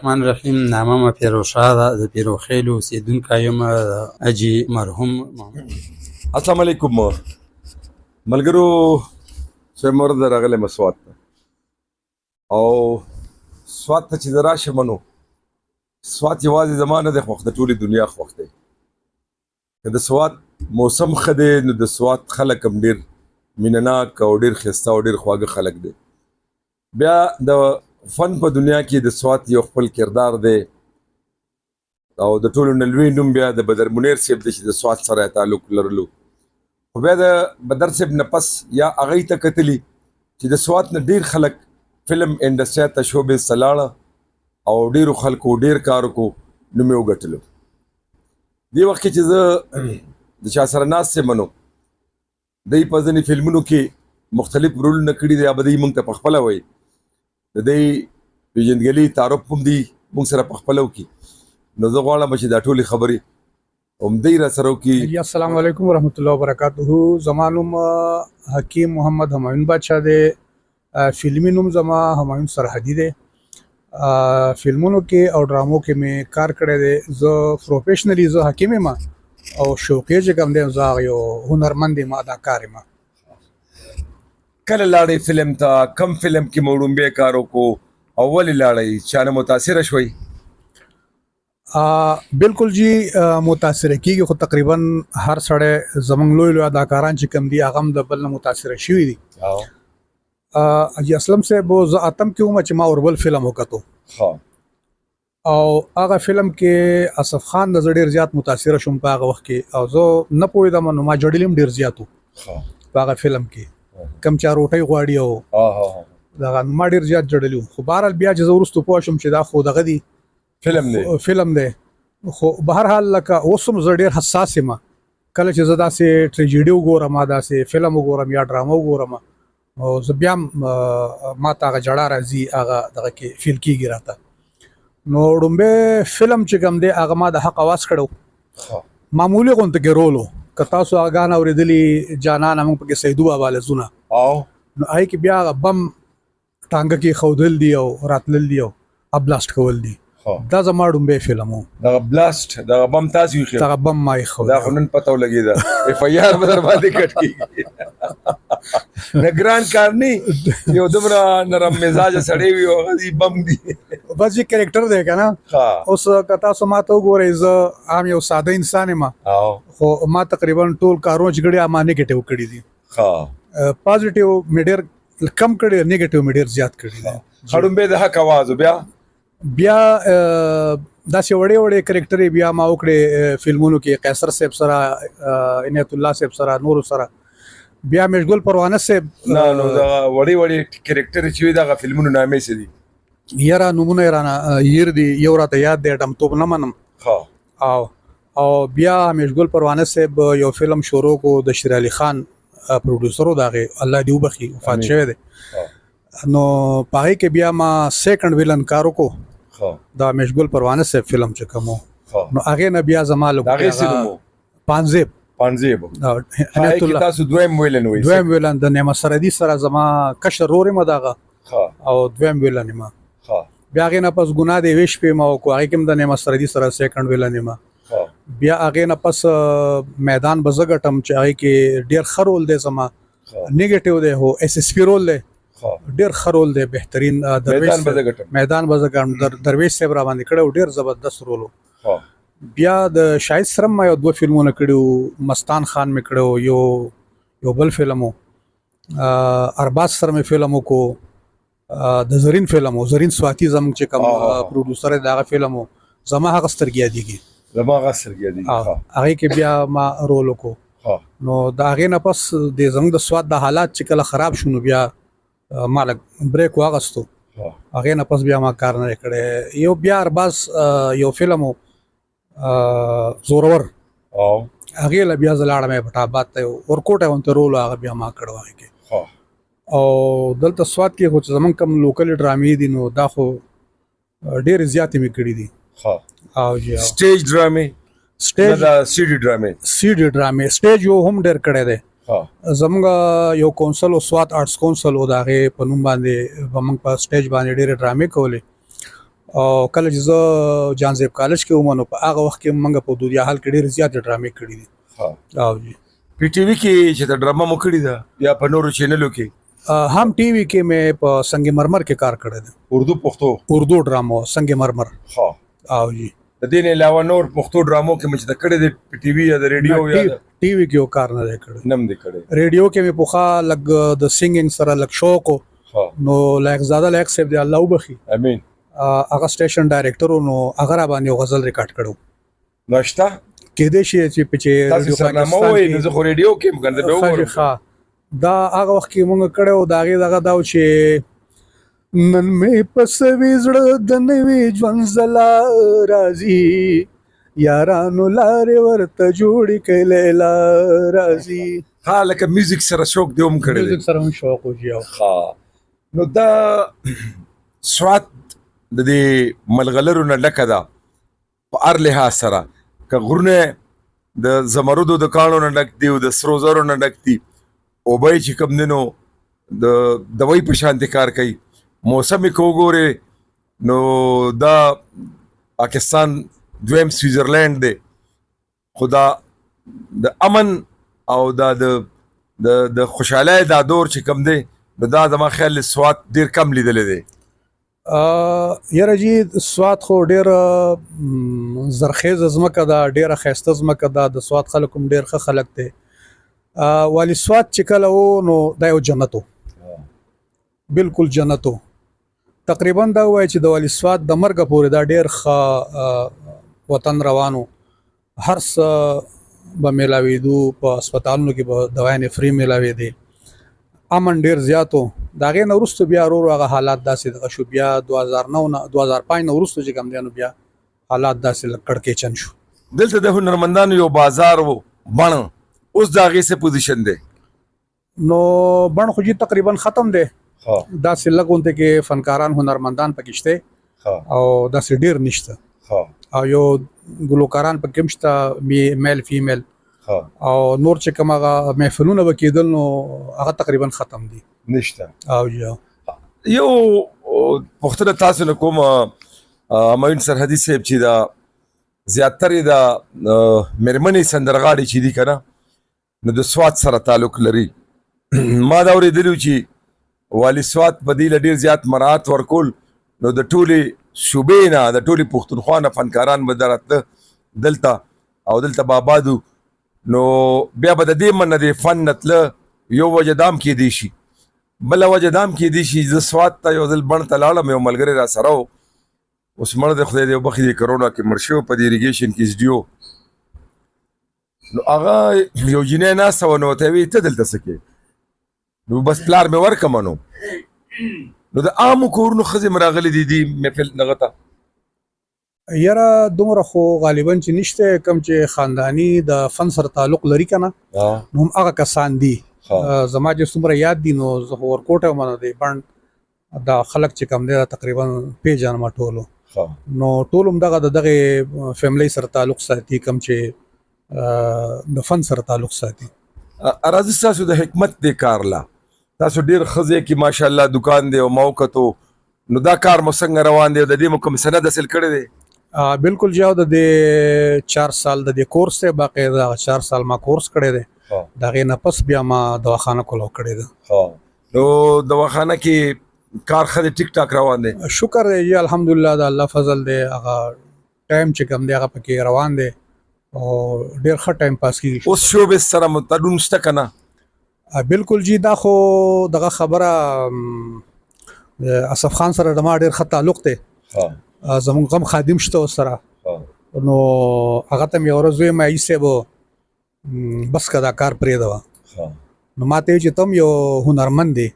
الرحمن الرحیم. نامه مې پیروشاه ده، د پیروخیل اوسېدونکی یم، حاجي مرحوم محمد. السلام علیکم ملګرو. څومره د راغلی مسوات ته او سوات ته چې زه راشم نو سوات یوازې زما نه دی خوښ، د ټولې دنیا خوښ دی. که د سوات موسم ښه دی نو د سوات خلک هم ډېر مینهناک او ډېر ښایسته او ډېر خواږه خلک دی. بیا د فن په دنیا کې د سوات یو خپل کردار دی او د ټولو نه لوی نوم بیا د بدر منیر صاحب دی چې د سوات سره یې تعلق لرلو. خو بیا د بدر صاحب نه پس یا هغوی ته کتلي چې د سوات نه ډېر خلک فلم انډسټرۍ ته شوبې ته لاړه او ډېرو خلکو ډېر کار وکړو، نوم یې وګټلو. دې وخت کې چې زه د چا سره ناست یم نو دوی په ځینې فلمونو کې مختلف رولونه کړي دي، یا به دوی موږ ته پخپله وایي د دوی پېژندګلي تعارف هم دوی موږ سره پخپله وکړي. نو زه غواړم چې دا ټولې خبرې همدوی را سره وکړي. السلام علیکم ورحمۃ اللہ وبرکاتہ. زما نوم حکیم محمد همایون بادشاه دی. فلمي نوم زما همایون سرحدي دی. فلمونو کې او ډرامو کې مې کار کړی دی. زه پروفیشنلی زه حکیم یم او شوقي چې کوم دی زه یو هنرمند یم، اداکار یم. کله لاړې فلم ته؟ کم فلم کې مو لومبی کار وکړو او ولې لاړئ؟ چا نه متاثره شوئ؟ بالکل جی متاثره کیږي، خو تقریبا هر سړی زمونږ لوی لوی اداکاران چې کوم دي هغه هم د بل نه متاثره شوي دي. حاجي اسلم صاحب زه اتم کې وم چې ما اوربل فلم وکتو او هغه فلم کې اسف خان د ډېر زیات متاثره شوم په هغه وخت کې، او زه نه پوهېدم نو ما جړلیم ډېر زیات و په هغه فلم کې. کم چا روټۍ غواړي او دغه ما ډېر زیات جړلی و. خو بهرحال بیا چې زه وروسته پوه شوم چې دا خو دغه دی فلم دی. خو بهرحال لکه اوس هم زه ډېر حساس یم. کله چې زه داسې ټریجډي وګورم، داسې فلم وګورم یا ډرامه وګورم، او زه بیا هم ما ته هغه ژړا راځي، هغه دغه کې فیل کېږي راته. نو ړومبی فلم چې کوم دی هغه ما د حق اواز کړو، معمولي غونته کې رول و. که تاسو هغه ګان اورېدلي جانانه موږ پکې سیدو بابا لزونه، نو هغې کې بیا هغه بم ټانګه کې ښودل دي او راتلل دي او بلاست کول دي. دا زما ډومبی فلم و. دغه بلاست دغه بم تاسو ایښی؟ دغه بم ما ایښود. دا خو نن پته ولګېده، اف آی آر به در باندې کټ کېږي. نه ګران کار نه، یو دومره نرم مزاجه سړی وي او هغه بم دي. بس یې کرکټر دی که نه. اوس که تاسو ما ته وګورئ، زه عام یو ساده انسان یم، خو ما تقریبا ټول کارونه چې کړي ما نیګیټیو کړي دي. پازیټیو مې ډېر کم کړي، نیګیټیو مې ډېر زیات کړي دي. ډومبی د حق اواز بیا داسې وړې وړې کرکټرې بیا ما وکړې فلمونو کې، قیصر صاحب سره، عنایت الله صاحب سره، نورو سره. بیا مشغول پروانه صاحب. نو دغه وړې وړې کرکټرې چې وي دغه فلمونو نامې څه دي؟ یاره نومونه یې رانه هیر دي، یو راته یاد دی ډمتوب نه منم. او بیا مشغول پروانه صاحب یو فلم شروع کو، د شیر علي خان پروډوسر و د هغې، الله دې وبخي وفات شوی دی. نو په هغې کې بیا ما سیکنډ ویلن کار وکړو، دا مشغول پروانه صاحب فلم چې کوم و. نو هغې نه بیا زما پانزیب تاسو دویم ویلن د نعمت سرحدي سره زما کشر رور یم دغه، او دویم ویلن یم. بیا هغې نه پس ګناه د یوې شپې ما وکړو، هغې کې هم د نعمت سرحدي سره سیکنډ ویلن یم. بیا هغې نه پس میدان به زه ګټم چې هغې کې ډېر ښه رول دی زما، نیګیټیو دی خو ایس ایس پي رول دی، ډېر ښه رول دی، بهترین. میدان به زه ګټم، درویش صاحب را باندې کړی و، ډېر زبردست رول و. بیا د شاهد سره ما یو 2 فلمونه کړي وو، مستان خان مې کړی و، یو بل فلم و، ارباز سره مې فلم وکړو، د زرین فلم و، زرین سواتی زموږ چې کوم پروډوسر دی د هغه فلم و، زما هغه سترګې یادېږي، هغې کې بیا ما رول وکړو. نو د هغې نه پس د زموږ د سوات د حالات چې کله خراب شو نو بیا ما لږ بریک واغستو، هغې نه پس بیا ما کار نه دی کړی. یو بیا ارباز یو فلم و زورور، هغې له بیا زه لاړم پټ آباد ته، ورکوټی غونته رول و، هغه بیا ما کړو هغې کې. او دلته سوات کې خو چې زمونږ کوم لوکل ډرامې دي نو دا خو ډېرې زیاتې مې کړي دي. سټیج ډرامې، سی ډي ډرامې سټیج یو هم ډېر کړی دی. زمونږ یو کونسل او سوات آرټس کونسل و، د هغې په نوم باندې به موږ په سټیج باندې ډېرې ډرامې کولې. او کله چې زه جانزیب کالج کې وم نو په هغه وخت کې موږ په دودیا حال کې ډېرې زیاتې ډرامې کړې دي. او جی پی ټي وي کې چې د ډراما مو کړې ده یا په نورو چینلو کې؟ هم ټي وي کې مې په سنگ مرمر کې کار کړی دی. اردو ډرامو سنگ مرمر. او جی د دې نه علاوه نور پښتو ډرامو کې مې چې د کړې دي په ټي وي یا د ریډیو یا ټي وي کې کار نه دی کړی. نم دی کړی. ریډیو کې مې پوخا لګ د سینګینګ سره لګ شوق نو لایق زاده لایق صاحب دی الله وبخي. امين. هغه سټیشن ډایریکټر نو هغه را باندې غزل ریکارډ کړو. ناشتا کې دې شي چې په ریډیو پاکستان کې زه خو ریډیو کې مګنده به وګورم دا هغه وخت کې مونږ کړو داغه داو چې نن مې پس وزړه د نوې ژوند زلا راځي یارانو لارې ورته جوړې کلیلا راځي. ها لکه میوزیک سره شوق دی هم کړی. میوزیک سره هم شوق وجیاو. ها نو دا سوات د دې ملغلرو نه ډکه ده په هر لحاظ سره که غرونه د زمرودو د کاڼو نه ډک دي او د سرو زرو نه ډک دي اوبه چې کوم دی نو د دوی په شانتې کار کوي. موسم یې که وګورې نو دا پاکستان دویم سویزرلینډ دی خو دا د امن او دا د خوشحالۍ دا دور چې کوم دی نو دا زما خیال سوات ډېر کم لیدلی دی. یاره جی سوات خو ډېر زرخیزه ځمکه ده ډېره ښایسته ځمکه ده د سوات خلک هم ډېر ښه خلک دی. والی سوات چې کله و نو دا یو جنت و بالکل جنت و. تقریبا دا وایي چې د والی سوات د مرګه پورې دا ډېر ښه وطن روانو هر څه به میلاوېدو په هسپتالونو کې به دوایانې فری میلاوېدې امن ډېر زیات و. د هغې نه وروسته بیا ورو هغه حالات داسې دغه شو بیا 2009 نه 2005 نه وروسته چې کوم دی نو بیا حالات داسې لږ کړکېچن شو. دلته د هنرمندانو یو بازار و بڼ اوس د هغې څه پوزیشن دی؟ نو بڼ خو جي تقریبا ختم دی. داسې لږ غونډې کې فنکاران هنرمندان پکې شته او داسې ډېر نشته او یو ګلوکاران پکې هم شته میل فیمیل او نور چې کوم هغه محفلونه به کېدل نو هغه تقریبا ختم دي نشته. او یو پوښتنه تاسو نه کوم همایون سرحدي صاحب چې دا زیاتره دا مېرمنې سندرغاړي چې دي که نه نو د سوات سره تعلق لري. ما دا اورېدلي چې والي سوات په دې له ډېر زیات مراعات ورکول نو د ټولې صوبې نه د ټولې پښتونخوا نه فنکاران به درتله دلته او دلته به آباد نو بیا به د دې منه د فن نه تله یو وجه دام کېدی شي بله وجه دام کېدی شي زه سوات ته یو ځل بڼ ته لاړم یو ملګری را سره و اوس مړ د خدای دې وبخښي د کرونا کې مړ شوی په دې اریګیشن کې اس ډي او نو هغه یو جینۍ ناسته وه نو ورته یې ویې ته دلته څه کوې نو بس پلار مې ورکړمه نو د عامو کورونو ښځې مې راغلي دي محفل دغه ته یاره دومره خو غالبا چې نشته کم چې خانداني د فن سره تعلق لري که نه نو هم هغه کسان دي. زما چې څومره یاد دي نو زه خو ورکوټه وم نو د بڼ دا خلک چې کم دی تقریبا پیژنم ټولو نو ټول هم دغه دغه فیملی سره تعلق ساتي کم چې د فن سره تعلق ساتي. راځي ستاسو د حکمت دې کار لا تاسو ډېر ښځې کې ماشاءالله دکان دی او ما وکتو نو دا کار مو څنګه روان دی د دې مو کوم سند حاصل کړی دی؟ بالکل جاو د دې 4 سال د دې کورس دی باقاعده 4 سال ما کورس کړی دی د هغې نه پس بیا ما دواخانه کولو کړی ده. نو دواخانه کې کار ښه دی ټیک ټاک روان دی؟ شکر دی جی الحمدلله د الله فضل دی هغه ټایم چې کوم دی هغه پکې روان دی او ډېر ښه ټایم پاس کېږي. اوس شوبز سره مو تړون شته که نه؟ بالکل جی دا خو دغه خبره اصف خان سره د ما ډېر ښه تعلق دی زمونږ هم خادم شته ورسره نو هغه ته مې یوه ورځ ویم عیس صاحب بس که دا کار پرېږدوه نو ما ته چې تم یو هنرمند دی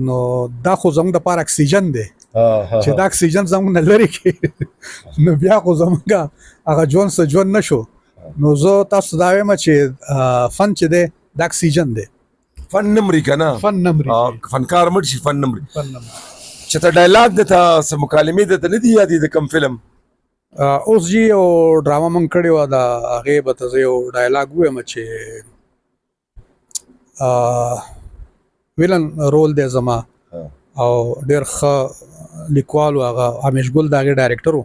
نو دا خو زمونږ دپاره اکسیجن دی چې دا اکسیجن زمونږ نه لرې کړي نو بیا خو زمونږ هغه ژوند څه ژوند نه شو نو زه تاسو دا وایم چې فن چې دی دا اکسیجن دی. فن نمري که نه؟ فن نمري فنکار مړ شي فن نمري. چې ته ډایلاګ درته څه مکالمې درته نه دي یادې د کوم فلم؟ اوس جی یو ډرامه موږ کړې وه د هغې به ته زه یو ډایلاګ ووایم چې ویلن رول دی زما او ډېر ښه لیکوال و هغه همیش ګل د هغې ډایرکټر و.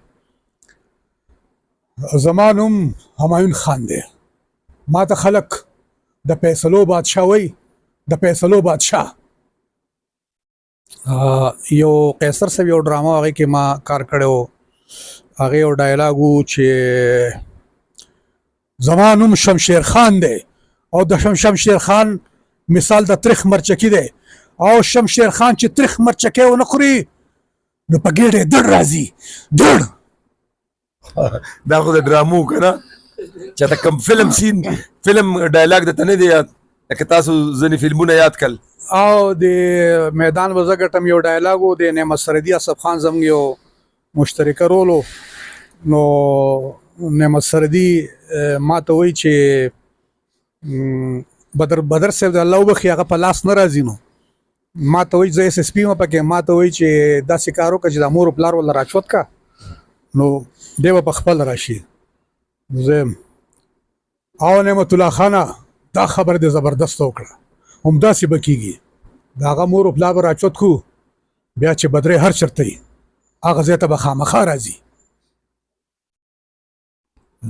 زما نوم همایون خان دی. ما ته خلک د فیصلو بادشاه وایي، د فیصلو بادشاه. یو قیصر صاحب یو ډرامه هغې کې ما کار کړی و، هغې یو ډایلاګ و چې زما نوم شمشیر خان دی او د شمشیر خان مثال د تریخ مرچکي دی، او شمشیر خان چې تریخ مرچکی ونه خوري نو په ګېډه یې دړ راځي دړ. دا خو د ډرامو که نه چاته کوم فلم سین فلم ډایلاګ درته نه دی یاد؟ لکه تاسو ځینې فلمونه یاد کړل. او د میدان وزه ګټم یو ډایلاګ و د نعمت سردي اسف خان زموږ یو مشترکه رول و. نو نعمت سردي ما ته وایي چې بدر صاحب د الله وبخي هغه په لاس نه راځي. نو ما ته وایي زه ایس ایس پي یم پکې، ما ته وایي چې داسې کار وکړه چې د مور پلار ولا راچوت کا نو دی به په خپل راشي. زه او نعمت الله خانه دا خبر دې زبردست وکړه، همداسې به کېږي، د هغه مور پلار به راچوت کو بیا چې بدرې هر چېرته وي هغه ځای ته به خامخا راځي.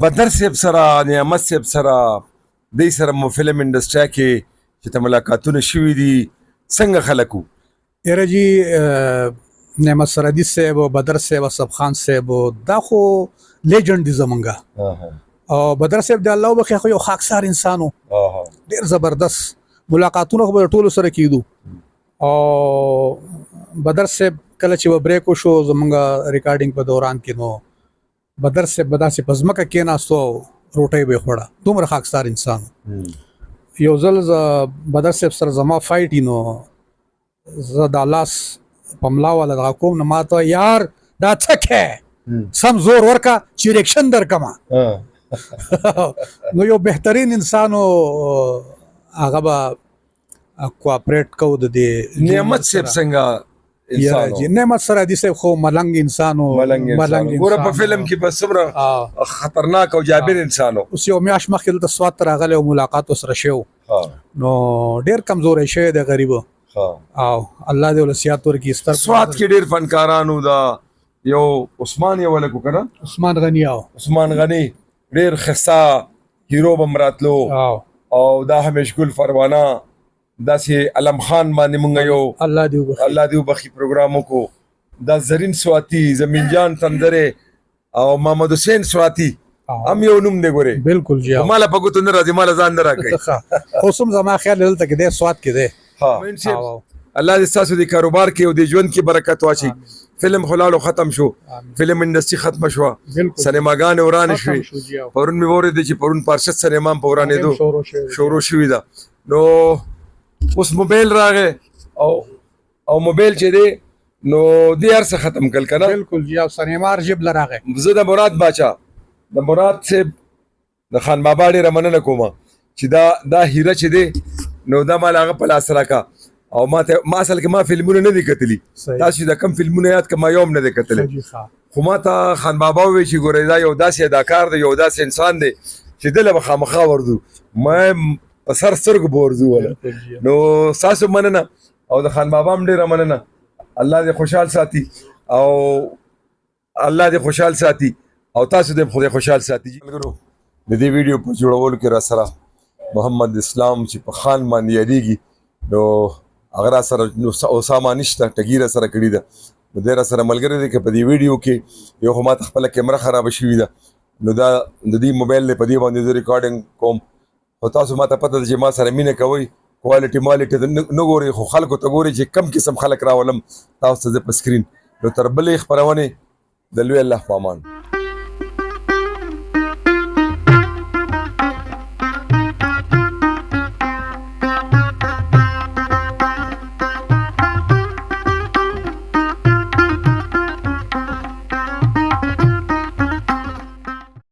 بدر صاحب سره نعمت صاحب سره دی سره مو فلم انډسټریا کې چې ته ملاقاتونه شوي دي څنګه خلک وو؟ یاره جی نعمت سردي صاحب او بدر صاحب اسف خان صاحب دا خو لیجنډ دي زمونږه. او بدر صاحب د الله وبخي خو یو خاکسار انسان و، ډېر زبردست ملاقاتونه خو به ټولو سره کېدو. او بدر صاحب کله چې به بریک وشو زمونږ ریکارډینګ په دوران کې نو بدر صاحب به داسې په ځمکه کېناستو او روټۍ به یې خوړه، دومره خاکسار انسان و. یو ځل بدر صاحب سره زما فایټ نو زه دا لاس په ملا والا دغه کوم نو ما ته یار دا څه کې سم زور ورکه چې ریکشن درکمه. نو یو بهترین انسان و، هغه به کوآپریټ کو د دې. نعمت صاحب څنګه انسان و؟ نعمت سردي صاحب خو ملنګ انسان و، ملنګ ګوره په فلم کې به څومره خطرناک او جابر انسان و. اوس یو میاشت مخکې دلته سوات ته راغلی او ملاقات ورسره شوی و، نو ډېر کمزوری شوی دی غریب، او الله دې له صحت ورکړي. سوات کې ډېر فنکارانو دا یو عثمان یو ولکو که نه عثمان غني عثمان غني ډېر ښایسته هیرو به م راتلو، او دا همیش ګل فروانه داسې علم خان باندې مونږ یو الله دې وبخي پروګرام وکړو. دا زرین سواتی، زمین جان تندرې او محمد حسین سواتی هم یو نوم دی. ګورې بالکل جی ماله په ګوتو نه راځي، ماله ځان نه راکوي. اوس هم زما خیال دلته کې دی سوات کې دی. الله دې ستاسو د کاروبار کې او د ژوند کې برکت واچي. فلم خو لاړو ختم شو، فلم انډسټري ختمه شوه، سینماګانې ورانې شوې. پرون مې واورېدې چې پرون پارشد سینما هم په ورانېدو شروع شوې ده. نو اوس موبایل راغی او موبایل چې دی نو دې هر څه ختم کړل که نه؟ بالکل جی. او سینما ارجب له راغی. زه د مراد باچا د مراد صاحب د خان بابا ډېره مننه کوم چې دا هیره چې دی نو دا مال هغه په لاس راکړه. او ما اصل کې ما فلمونه نه دي کتلي، تاسو د کم فلمونه یاد کړه ما یو هم نه دی کتلی، خو ما ته خان بابا ووایي چې ګورئ دا یو داسې اداکار دی، یو داسې انسان دی چې دله به خامخا ورځو، ما په سر سترګو به ورځو وله. نو ستاسو مننه او د خان بابا هم ډېره مننه. الله دې خوشحال ساتي او الله دې خوشحال ساتي او تاسو دې خدای خوشحال ساتي. د دې ویډیو په جوړولو کې را سره محمد اسلام چې په خان باندې یادېږي نو هغه را سره اسامه نشته، ټګي را سره کړې ده. نو دی را سره ملګری دی که په دې ویډیو کې یو خو ما ته خپله کیمره خرابه شوې ده، نو دا د دې موبایل دی په دې باندې زه ریکارډینګ کوم. خو تاسو ما ته پته ده چې ما سره مینه کوئ، کوالټي مالټي نه ګورئ، خو خلکو ته ګورئ چې کم قسم خلک راولم تاسو ته زه په سکرین. نو تر بلې خپرونې د لوی الله په امان.